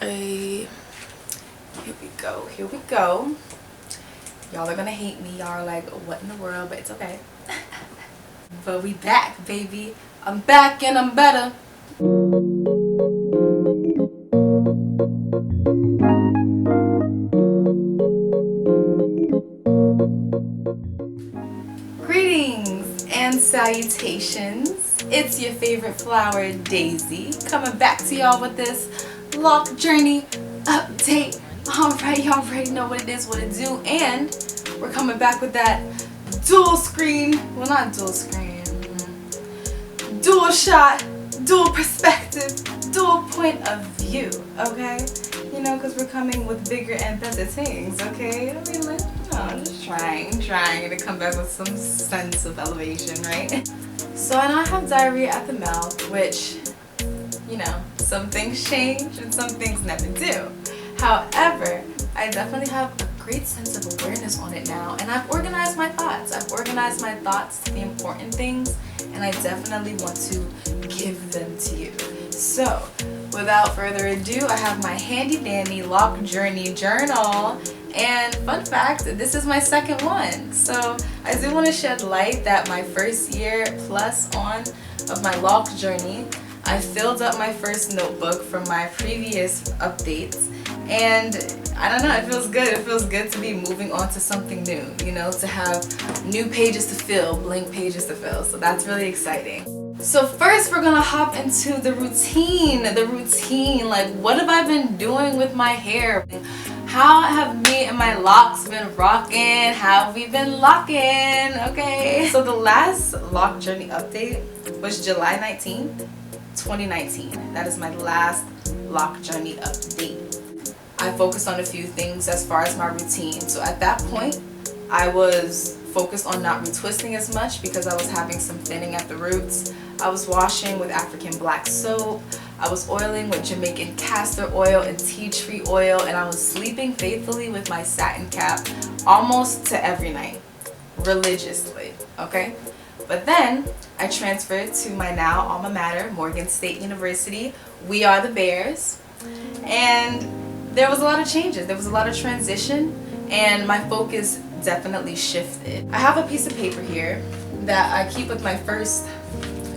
Here we go. Y'all are gonna hate me. Y'all are like, what in the world? But it's okay. But we back, baby. I'm back and I'm better. Greetings and salutations. It's your favorite flower, Daisy, coming back to y'all with this lock journey update. Alright, y'all already know what it is, what it do, and we're coming back with that dual screen, well not dual screen, dual shot, dual perspective, dual point of view, okay? You know, because we're coming with bigger and better things, okay? I mean, like, I'm just trying to come back with some sense of elevation, right? So I know I have diarrhea at the mouth, which, you know, some things change and some things never do. However, I definitely have a great sense of awareness on it now, and I've organized my thoughts. I've organized my thoughts to the important things, and I definitely want to give them to you. So, without further ado, I have my handy dandy lock journey journal, and fun fact, this is my second one. So, I do want to shed light that my first year plus on of my lock journey, I filled up my first notebook from my previous updates, and I don't know, it feels good. It feels good to be moving on to something new, you know, to have new pages to fill, blank pages to fill. So that's really exciting. So first we're gonna hop into the routine. Like, what have I been doing with my hair? How have me and my locks been rocking? How have we been locking? Okay. So the last lock journey update was July 19th, 2019. That is my last lock journey update. I focused on a few things as far as my routine. So at that point, I was focused on not retwisting as much because I was having some thinning at the roots. I was washing with African black soap. I was oiling with Jamaican castor oil and tea tree oil, and I was sleeping faithfully with my satin cap almost to every night, religiously, okay? But then I transferred to my now alma mater, Morgan State University. We are the Bears, and there was a lot of changes. There was a lot of transition, and my focus definitely shifted. I have a piece of paper here that I keep with my first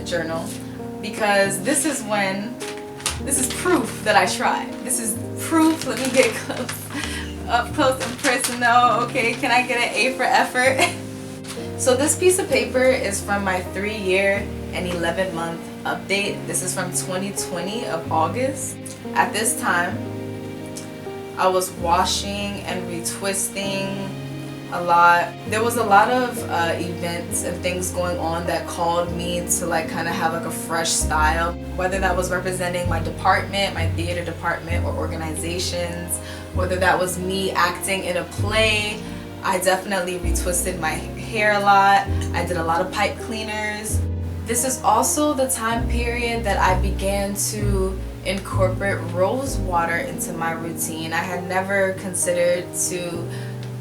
journal because this is proof that I tried. This is proof. Let me get up close and personal. Okay, can I get an A for effort? So this piece of paper is from my 3-year and 11-month update. This is from 2020 of August. At this time, I was washing and retwisting a lot. There was a lot of events and things going on that called me to like kind of have like a fresh style, whether that was representing my department, my theater department, or organizations, whether that was me acting in a play. I definitely retwisted my hair a lot. I did a lot of pipe cleaners. This is also the time period that I began to incorporate rose water into my routine. I had never considered to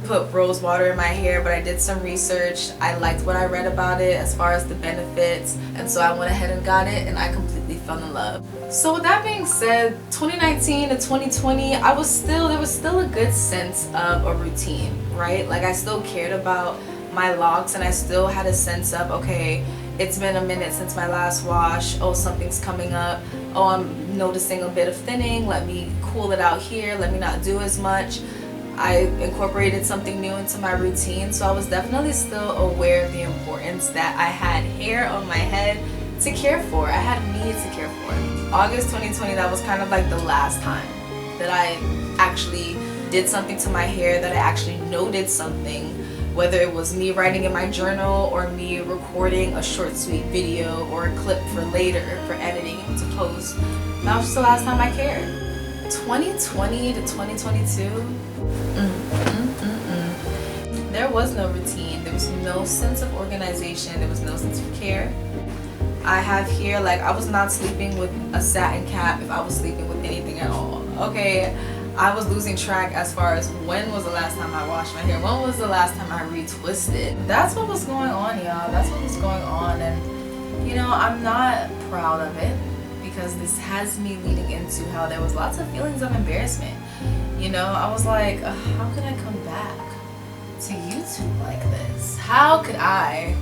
put rose water in my hair, but I did some research. I liked what I read about it as far as the benefits, and so I went ahead and got it, and I completely fell in love. So with that being said, 2019 to 2020, there was still a good sense of a routine, right? Like, I still cared about my locks, and I still had a sense of, okay, it's been a minute since my last wash. Oh, something's coming up. Oh, I'm noticing a bit of thinning. Let me cool it out here. Let me not do as much. I incorporated something new into my routine, so I was definitely still aware of the importance that I had hair on my head to care for. I had me to care for. August 2020, that was kind of like the last time that I actually did something to my hair, that I actually noted something, whether it was me writing in my journal or me recording a short sweet video or a clip for later for editing to post. That was just the last time I cared. 2020 to 2022, there was no routine. There was no sense of organization. There was no sense of care. I have here, like, I was not sleeping with a satin cap if I was sleeping with anything at all. Okay, I was losing track as far as when was the last time I washed my hair, when was the last time I retwisted. That's what was going on, y'all. That's what was going on, and you know, I'm not proud of it because this has me leading into how there was lots of feelings of embarrassment. You know, I was like, how could I come back to YouTube like this? How could I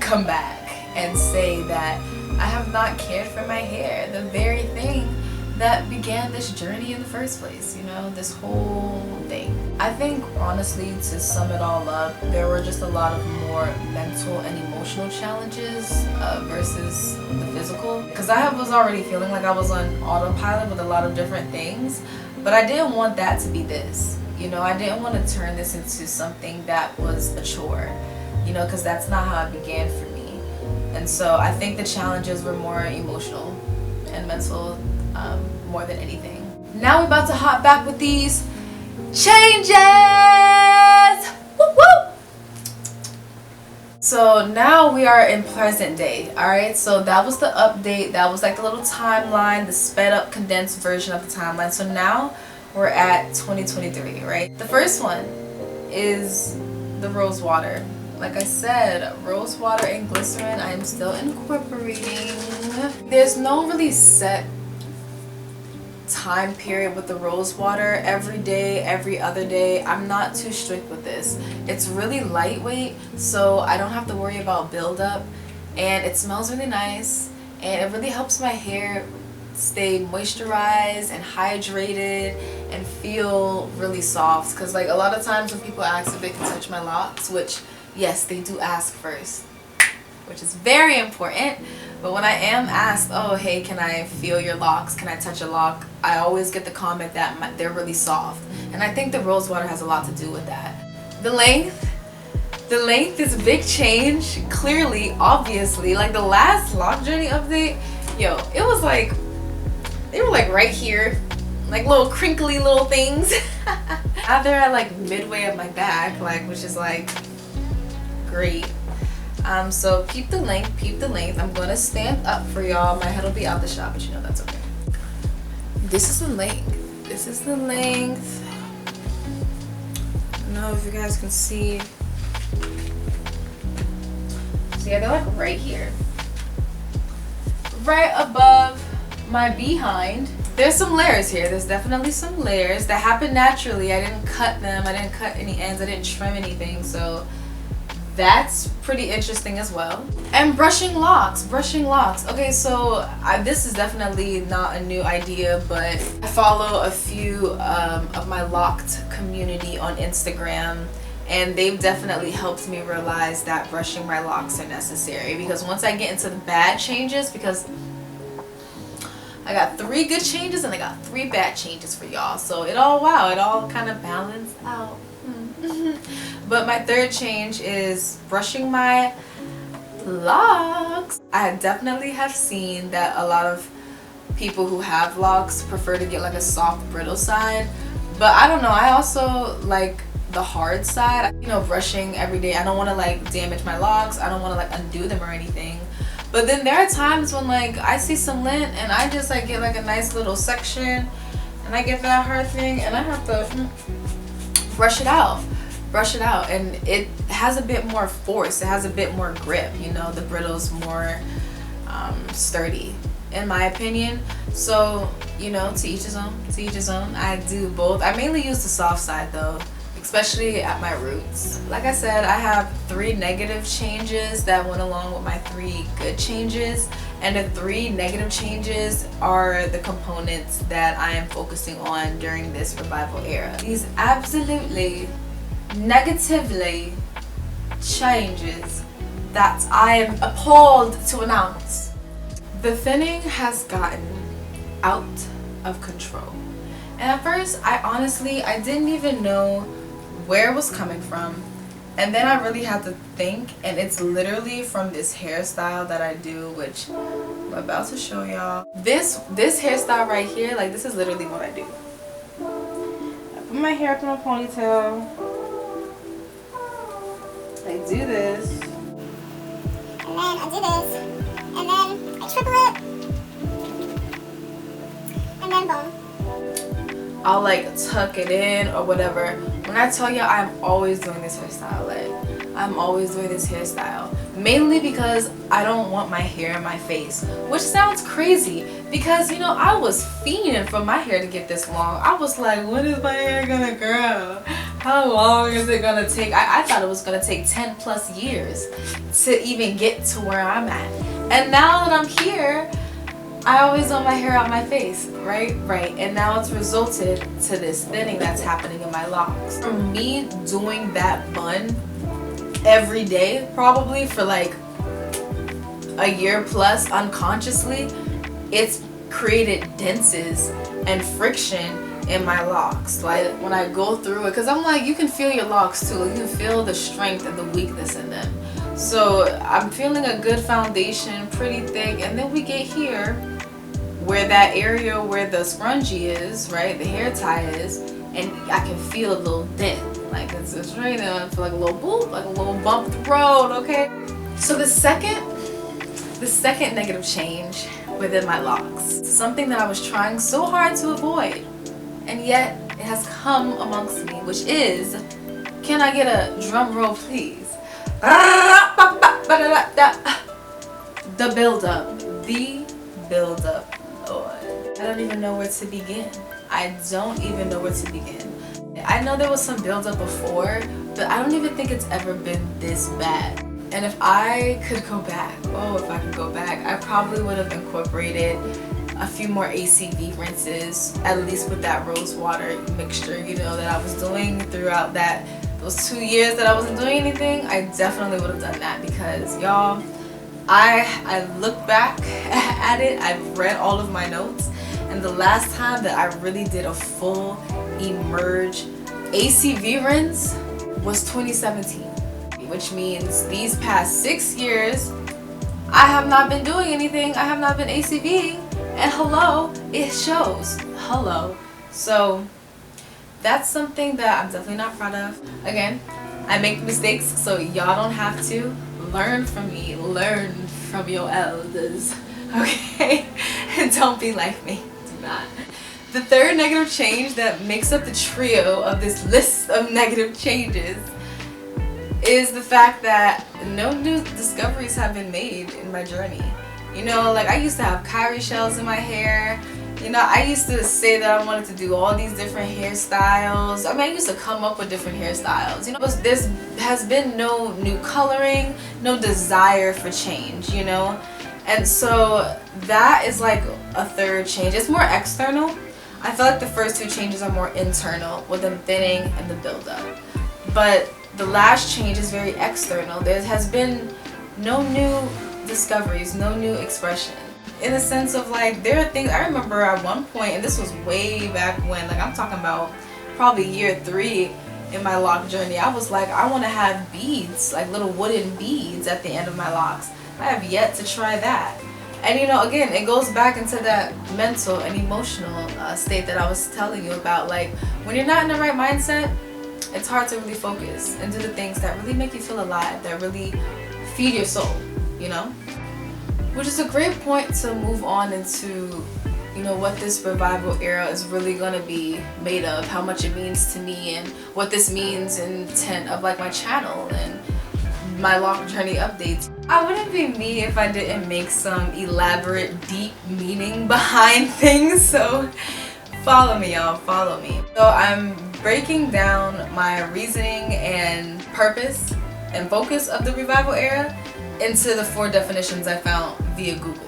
come back and say that I have not cared for my hair, the very thing that began this journey in the first place, you know, this whole thing. I think honestly, to sum it all up, there were just a lot of more mental and emotional challenges versus the physical, because I was already feeling like I was on autopilot with a lot of different things, but I didn't want that to be this, you know. I didn't want to turn this into something that was a chore, you know, because that's not how it began for me. And so I think the challenges were more emotional and mental more than anything. Now we're about to hop back with these changes. Woo woo. So now we are in present day. All right, so that was the update. That was like the little timeline, the sped up condensed version of the timeline. So now we're at 2023, right? The first one is the rose water. Like I said, rose water and glycerin I am still incorporating. There's no really set time period with the rose water. Every day, every other day. I'm not too strict with this. It's really lightweight, so I don't have to worry about buildup, and it smells really nice, and it really helps my hair stay moisturized and hydrated and feel really soft. Because like a lot of times when people ask if they can touch my locks, which yes, they do ask first, which is very important. But when I am asked, oh hey, can I feel your locks, can I touch a lock, I always get the comment that they're really soft, and I think the rose water has a lot to do with that. The length is a big change, clearly, obviously. Like the last lock journey update, yo, it was like they were like right here, like little crinkly little things. Now they're at like midway of my back, like, which is like great. So peep the length, peep the length. I'm gonna stand up for y'all. My head will be out the shot, but you know that's okay. This is the length. This is the length. I don't know if you guys can see. So yeah, they're like right here. Right above my behind. There's some layers here. There's definitely some layers that happen naturally. I didn't cut them. I didn't cut any ends. I didn't trim anything. So that's pretty interesting as well. And brushing locks. Okay, so this is definitely not a new idea, but I follow a few of my locked community on Instagram, and they've definitely helped me realize that brushing my locks are necessary. Because once I get into the bad changes, because I got 3 good changes and I got 3 bad changes for y'all, so it all kind of balanced out. But my third change is brushing my locks. I definitely have seen that a lot of people who have locks prefer to get like a soft brittle side, but I don't know, I also like the hard side. You know, brushing every day, I don't want to like damage my locks, I don't want to like undo them or anything. But then there are times when like I see some lint and I just like get like a nice little section and I get that hard thing and I have to brush it out, and it has a bit more force, it has a bit more grip, you know. The brittle's more sturdy in my opinion. So, you know, to each his own. I do both. I mainly use the soft side though, especially at my roots. Like I said, I have 3 negative changes that went along with my 3 good changes, and the 3 negative changes are the components that I am focusing on during this revival era. These absolutely negatively changes that I am appalled to announce. The thinning has gotten out of control, and at first I didn't even know where it was coming from, and then I really had to think, and it's literally from this hairstyle that I do, which I'm about to show y'all. This hairstyle right here, like, this is literally what I do. I put my hair up in a ponytail, I do this, and then I do this, and then I triple it, and then boom. I'll like tuck it in or whatever. When I tell you I'm always doing this hairstyle, like I'm always doing this hairstyle, mainly because I don't want my hair in my face, which sounds crazy. Because, you know, I was fiending for my hair to get this long. I was like, when is my hair gonna grow? How long is it gonna take? I thought it was gonna take 10 plus years to even get to where I'm at. And now that I'm here, I always want my hair out my face, right? And now it's resulted to this thinning that's happening in my locks. For me, doing that bun every day, probably for like a year plus unconsciously, it's created dents and friction in my locks. Like when I go through it, because I'm like, you can feel your locks too. You can feel the strength and the weakness in them. So I'm feeling a good foundation, pretty thick, and then we get here where that area where the scrunchie is, right, the hair tie is, and I can feel a little dent. Like it's right there. I feel like a little boop, like a little bump the road, okay? So the second negative change within my locks, something that I was trying so hard to avoid, and yet it has come amongst me, which is, can I get a drum roll please? The build-up. Lord, I don't even know where to begin. I don't even know where to begin. I know there was some build-up before, but I don't even think it's ever been this bad. And if I could go back, oh, if I could go back, I probably would have incorporated a few more ACV rinses, at least with that rose water mixture, you know, that I was doing throughout those 2 years that I wasn't doing anything. I definitely would have done that because, y'all, I look back at it, I've read all of my notes, and the last time that I really did a full emerge ACV rinse was 2017. Which means these past 6 years I have not been doing anything. I have not been ACVing, and hello, it shows. Hello. So that's something that I'm definitely not proud of. Again, I make mistakes, so y'all don't have to. Learn from me. Learn from your elders, okay? And don't be like me. Do not. The third negative change that makes up the trio of this list of negative changes is the fact that no new discoveries have been made in my journey. You know, like I used to have cowrie shells in my hair. You know, I used to say that I wanted to do all these different hairstyles. I mean, I used to come up with different hairstyles. You know, but there has been no new coloring, no desire for change, you know? And so that is like a third change. It's more external. I feel like the first two changes are more internal, with them thinning and the buildup. But the last change is very external. There has been no new discoveries, no new expression. In the sense of like, there are things, I remember at one point, and this was way back when, like I'm talking about probably year 3 in my lock journey, I was like, I want to have beads, like little wooden beads at the end of my locks. I have yet to try that. And you know, again, it goes back into that mental and emotional state that I was telling you about. Like, when you're not in the right mindset, it's hard to really focus and do the things that really make you feel alive, that really feed your soul, you know? Which is a great point to move on into, you know, what this revival era is really gonna be made of, how much it means to me, and what this means in intent of like my channel and my lock journey updates. I wouldn't be me if I didn't make some elaborate, deep meaning behind things, so follow me, y'all, follow me. So I'm breaking down my reasoning and purpose and focus of the revival era into the 4 definitions I found via Google.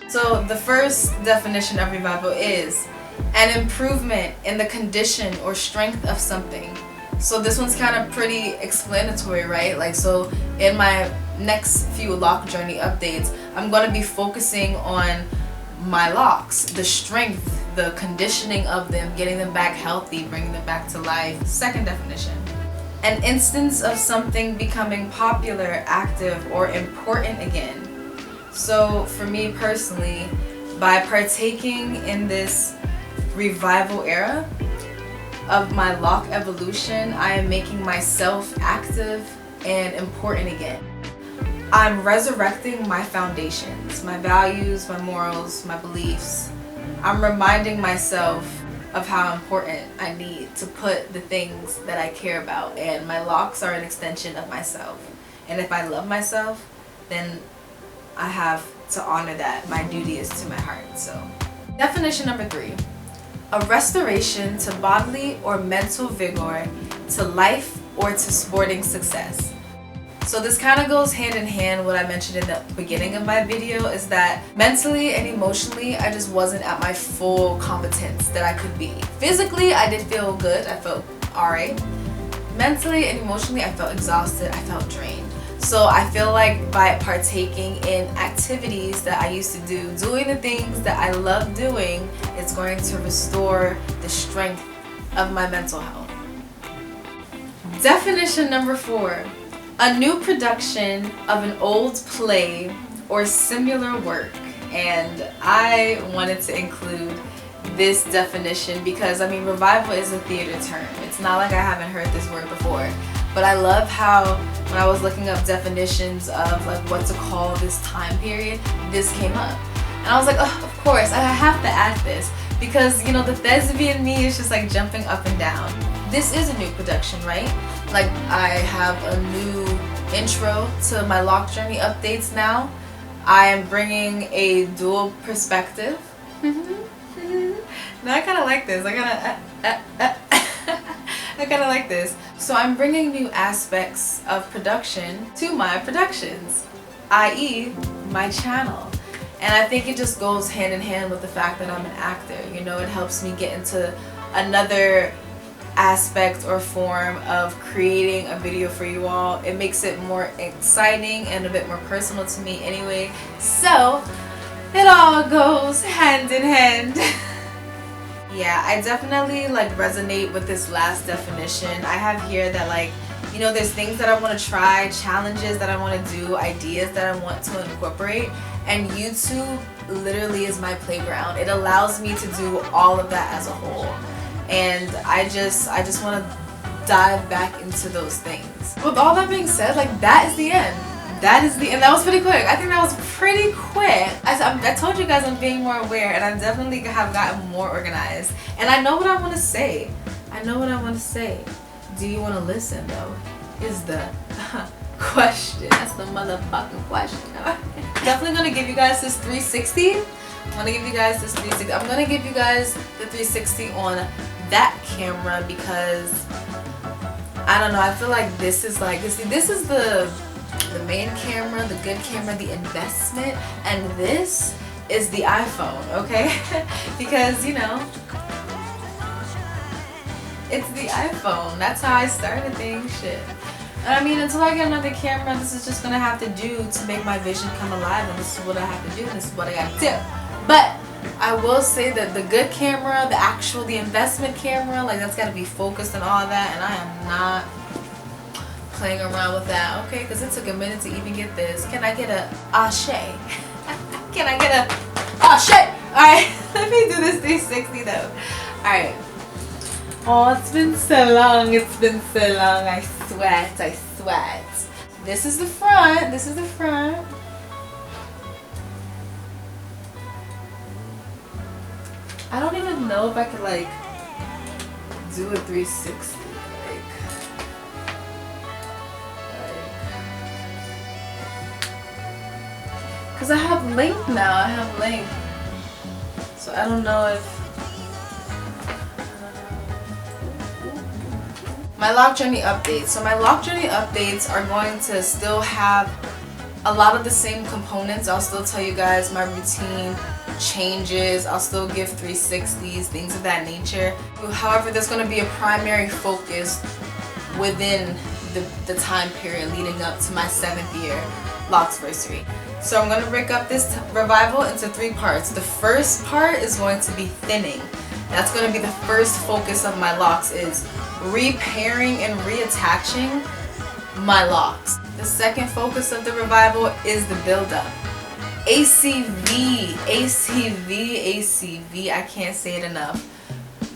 So the first definition of revival is an improvement in the condition or strength of something. So this one's kind of pretty explanatory, right? Like, so in my next few lock journey updates, I'm going to be focusing on my locks, the strength, the conditioning of them, getting them back healthy, bringing them back to life. Second definition, an instance of something becoming popular, active, or important again. So for me personally, by partaking in this revival era of my lock evolution, I am making myself active and important again. I'm resurrecting my foundations, my values, my morals, my beliefs. I'm reminding myself of how important I need to put the things that I care about, and my locks are an extension of myself. And if I love myself, then I have to honor that. My duty is to my heart. So Definition number 3. A restoration to bodily or mental vigor, to life, or to sporting success. So this kind of goes hand in hand. What I mentioned in the beginning of my video is that mentally and emotionally I just wasn't at my full competence that I could be. Physically I did feel good, I felt alright. Mentally and emotionally I felt exhausted, I felt drained. So I feel like by partaking in activities that I used to do, doing the things that I love doing, it's going to restore the strength of my mental health. Definition number 4. A new production of an old play or similar work. And I wanted to include this definition because, I mean, revival is a theater term. It's not like I haven't heard this word before. But I love how when I was looking up definitions of like what to call this time period, this came up. And I was like, oh, of course, I have to add this because, you know, the thespian me is just like jumping up and down. This is a new production, right? Like I have a new intro to my lock journey updates now. I am bringing a dual perspective. Now I kind of like this. I kind of like this. So I'm bringing new aspects of production to my productions, i.e. my channel. And I think it just goes hand in hand with the fact that I'm an actor. You know, it helps me get into another aspect or form of creating a video for you all. It makes it more exciting and a bit more personal to me anyway. So it all goes hand in hand. Yeah, I definitely like resonate with this last definition. I have here that, like, you know, there's things that I want to try, challenges that I want to do, ideas that I want to incorporate, and YouTube literally is my playground. It allows me to do all of that as a whole. And I just want to dive back into those things. With all that being said, like, that is the end. That is the end. That was pretty quick. I think that was pretty quick. I told you guys I'm being more aware, and I definitely have gotten more organized. And I know what I want to say. I know what I want to say. Do you want to listen, though? Is the question. That's the motherfucking question. Definitely going to give you guys this 360. I'm going to give you guys this 360. I'm going to give you guys the 360 on that camera because, I don't know, I feel like this is like, this is the main camera, the good camera, the investment, and this is the iPhone, okay? Because, you know, it's the iPhone. That's how I started things, shit. And I mean, until I get another camera, this is just gonna have to do to make my vision come alive, and this is what I have to do, and this is what I gotta do. But I will say that the good camera, the investment camera, like, that's gotta be focused and all that, and I am not playing around with that, okay? Because it took a minute to even get this. Can I get a ashe? Can I get a ashe? Alright, let me do this 360 though. Alright. Oh, it's been so long. It's been so long. I sweat. I sweat. This is the front. This is the front. I don't even know if I could, like, do a 360. Because I have length now. I have length. So I don't know if... My lock journey updates. So my lock journey updates are going to still have a lot of the same components. I'll still tell you guys my routine changes. I'll still give 360s, things of that nature. However, there's going to be a primary focus within the time period leading up to my 7th year Locksversary. So I'm going to break up this revival into 3 parts. The first part is going to be thinning. That's going to be the first focus of my locks, is repairing and reattaching my locks. The second focus of the revival is the build-up. ACV, ACV, ACV. I can't say it enough.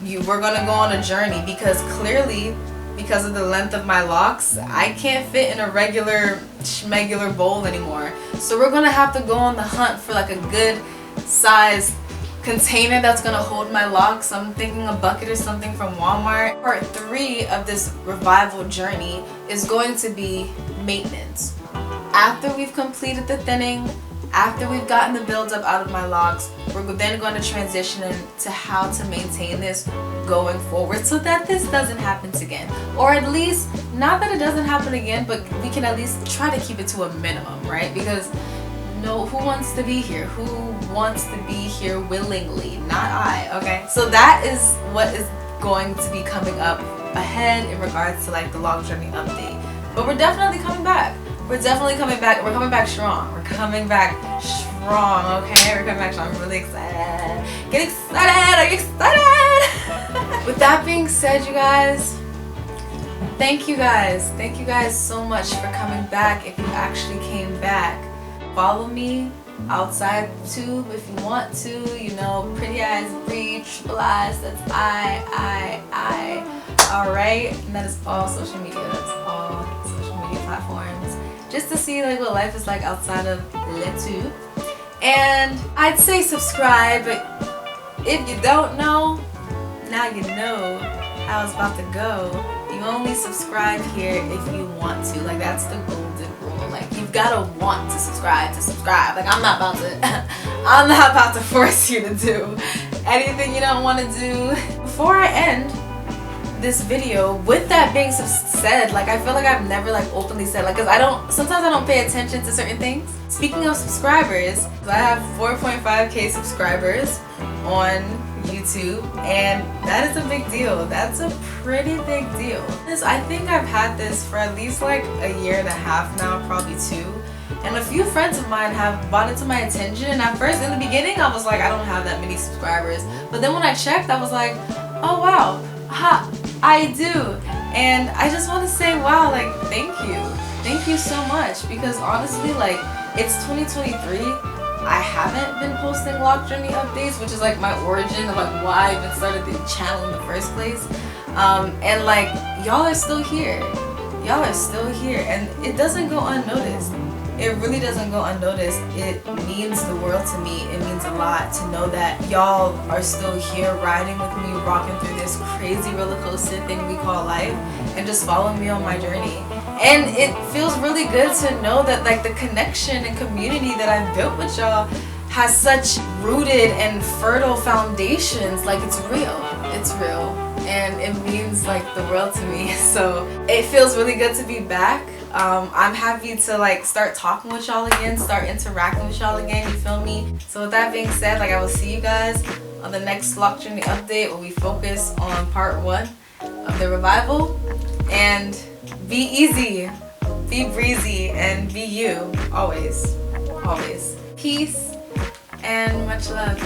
We're going to go on a journey because clearly, because of the length of my locks, I can't fit in a regular schmegular bowl anymore. So we're going to have to go on the hunt for like a good size container that's going to hold my locks. I'm thinking a bucket or something from Walmart. Part 3 of this revival journey is going to be maintenance. After we've completed the thinning, After we've gotten the build up out of my locks, we're then going to transition into how to maintain this going forward so that this doesn't happen again. Or at least, not that it doesn't happen again, but we can at least try to keep it to a minimum, right? Because no, who wants to be here? Who wants to be here willingly? Not I, okay? So that is what is going to be coming up ahead in regards to like the log journey update. But we're definitely coming back. We're definitely coming back. We're coming back strong. We're coming back strong, okay? We're coming back strong. I'm really excited. Get excited! Are you excited? With that being said, you guys, thank you guys. Thank you guys so much for coming back. If you actually came back, follow me outside tube if you want to. You know, Pretty Eyes Bree, Triple Eyes. That's I. Alright? And that is all social media. That's all social media platforms. Just to see like what life is like outside of LeTube. And I'd say subscribe, but if you don't know, now you know how it's about to go. You only subscribe here if you want to. Like, that's the golden rule. Like, you've gotta want to subscribe. Like, I'm not about to force you to do anything you don't want to do. Before I end this video, with that being said, like, I feel like I've never like openly said, like, because sometimes I don't pay attention to certain things. Speaking of subscribers, I have 4.5k subscribers on YouTube, and that is a big deal. That's a pretty big deal. I think I've had this for at least like a year and a half now, probably 2. And a few friends of mine have brought it to my attention, and at first in the beginning I was like, I don't have that many subscribers. But then when I checked, I was like, oh wow, I do. And I just want to say, wow, like, thank you so much, because honestly, like, it's 2023. I haven't been posting log journey updates, which is like my origin of like why I even started the channel in the first place. And like, y'all are still here, and it doesn't go unnoticed. It really doesn't go unnoticed. It means the world to me. It means a lot to know that y'all are still here riding with me, rocking through this crazy roller coaster thing we call life, and just following me on my journey. And it feels really good to know that like the connection and community that I've built with y'all has such rooted and fertile foundations. Like, it's real. And it means like the world to me. So it feels really good to be back. I'm happy to like start talking with y'all again, start interacting with y'all again, you feel me? So with that being said, like, I will see you guys on the next log journey update, where we focus on part 1 of the revival. And be easy, be breezy, and be you, always. Peace and much love.